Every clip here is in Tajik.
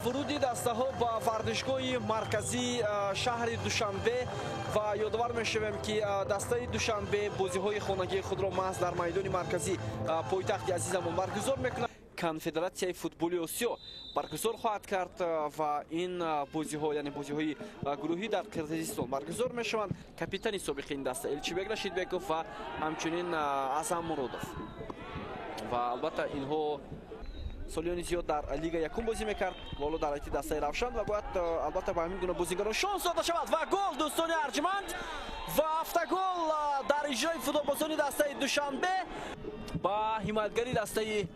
وروди дастаҳо ба варзишгоҳи марказии шаҳри Душанбе ва ёдовар мешавем ки дастаи Душанбе бозиҳои хонагии худро маҳз дар майдони марказӣ пойтахти азизамон баргузор мекунад. Конфедератсияи футболи Осиё баргузор хоҳад кард ва ин бозиҳо, яъне бозиҳои гурӯҳӣ дар Қирғизистон баргузор мешаванд. Капитани собиқи ин даста Элчибек Рашидбеков ва ҳамчунин Азам Муродов. Ва албатта инҳо солиёни зиёд дар лига якум бозӣ мекард. Воло дар айти дастаи Равшан ва бояд албатта ба ҳамин гуна бозигарон шонс дода шавад ва гол дӯстони Арҷманд ва автогол дар иҷрои футболбозони дастаи Душанбе ба ҳимоятгари дастаи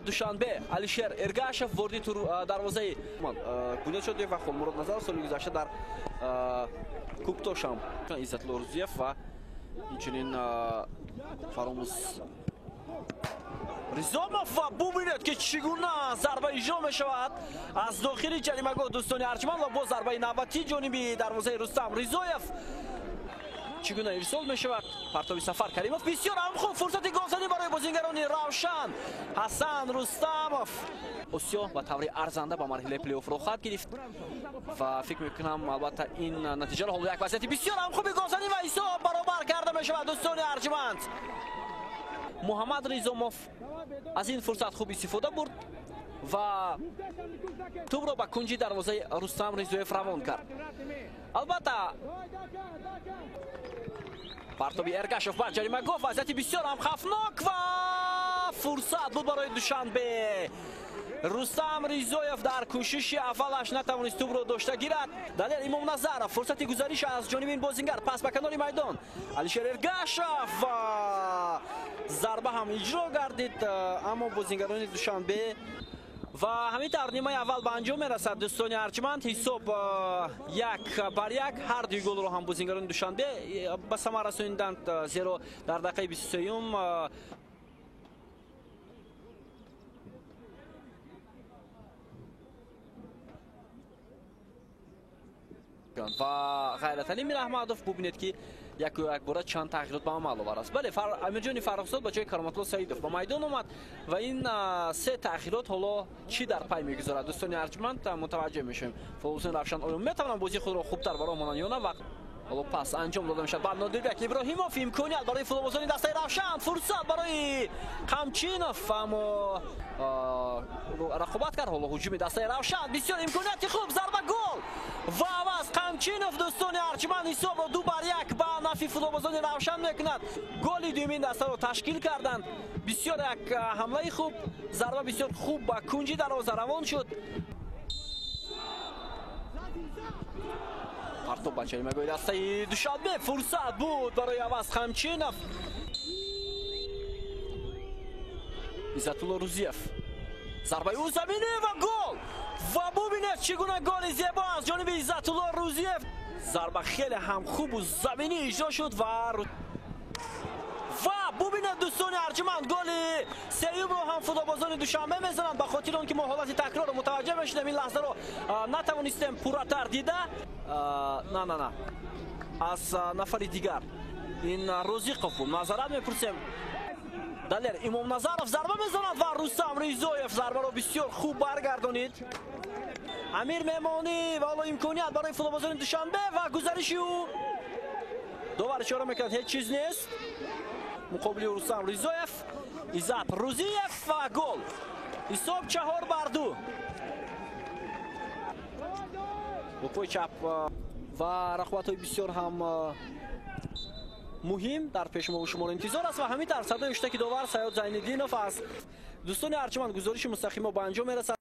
Душанбе Алишер Эргашев ворди дарвозаи Бунёд Шодиев ва Холмурод Назаров соли гузашта дар Куктошам Иззатулло Рӯзиев ва инчунин фаромӯз Ризомов ва бубинед ки чӣ гуна зарба иҷро мешавад аз дохили ҷаримагоҳ дӯстони Арҷманд ва боз зарбаи навбатӣ ҷониби дарвозаи Рустам Ризоев чӣ гуна ирсол мешавад. Партоби Сафар Каримов бисёр ҳам хуб фурсати голзанӣ барои бозигарони Равшан Ҳасан Рустамов. Осиё ба таври арзанда ба марҳилаи плей-оффро хоҳад гирифт ва фикр мекунам албатта ин натиҷаро ҳоло як вазъияти бисёр ҳам хуби голзанӣ ва ҳисоб баробар карда мешавад дӯстони Арҷманд. Муҳаммад Ризомов аз ин фурсат хуб истифода бурд ва тӯбро ба кунҷи дарвозаи Рустам Ризоев равон кард. Албатта партоби Эргашев бар ҷаримагоҳ вазъияти бисёр ҳам хавфнок ва фурсат буд барои Душанбе. Рустам Ризоев дар кӯшиши аввалаш натавонист тӯбро дошта гирад. Далер Имомназаров фурсати гузариш аз ҷониби ин бозингар пас ба канори майдон Алишер Эргашев ва зарба ҳам иҷро гардид, аммо бозингарони Душанбе ва ҳамин тавр нимаи аввал ба анҷом мерасад дӯстони Арҷманд. Ҳисоб 1-1 ҳар дуи голро ҳам бозингарони Душанбе ба самар расонинданд, зеро дар дақиқаи 23-ум ва Ғайраталӣ Мираҳмадов бубинед ки якбора чанд тағйирот ба амал овард. Бале, Амирҷони Фаррохзод ба ҷои Кароматулло Саидов ба майдон омад ва ин се тағйирот ҳоло чӣ дар пай мегузорад дӯстони Арҷманд мутаваҷҷеҳ мешавем. Футболбозони Равшан оё метавонанд бозии худро хубтар ба роҳ монанд ё на? Вақт ҳоло пас анҷом дода мешавад ба Нодирбек Иброҳимов. Имконият барои футболбозони дастаи Равшан, фурсат барои Қамчинов, аммо рақобат кард ҳоло ҳуҷуми дастаи Равшан. Бисёр имконияти хуб, зарба гол ва аваз Қамчинов дӯстони Арҷманд ҳисобро 2-1 ба нафи футболбозони Равшан мекунад. Голи дуюмин дастаро ташкил карданд. Бисёр як ҳамлаи хуб, зарба бисёр хуб ба кунҷи дарвоза равон шуд. партоб ба ҷаримагоҳи дастаи Душанбе фурсат буд барои аваз Қамчинов. Иззатулло Рӯзиев зарбаи ӯ заминӣ ва гол ва бубинед чӣ гуна голи зебо аз ҷониби Иззатулло Рӯзиев. Зарба хеле ҳам хубу заминӣ иҷро шуд ва бубинед дӯстони Арҷманд голи сеюмро ҳам футболбозони Душанбе мезананд. Ба хотири он ки мо ҳолати такрорро мутаваҷҷеҳ мешудем, ин лаҳзаро натавонистем пурратар дида. На аз нафари дигар ин Розиқов буд. Мазарат мепурсем. Далер Имомназаров зарба мезанад ва Рустам Ризоев зарбаро бисёр хуб баргардонид. Амир Мемонӣ ва ҳоло имконият барои футболбозони Душанбе ва гузариши ӯ. Довар ишора мекунад ҳеҷ чиз нест. Муқобили Рустам Ризоев, Иззат Рӯзиев ва гол. Ҳисоб 4-2. Бо пои чап ва рақобатҳои бисёр ҳам муҳим дар пешумови шуморо интизор аст ва ҳамин тавр садои уштаки довар Саёд Зайниддинов аст. дӯстони Арҷманд гузориши мустақимо ба анҷом мерасад.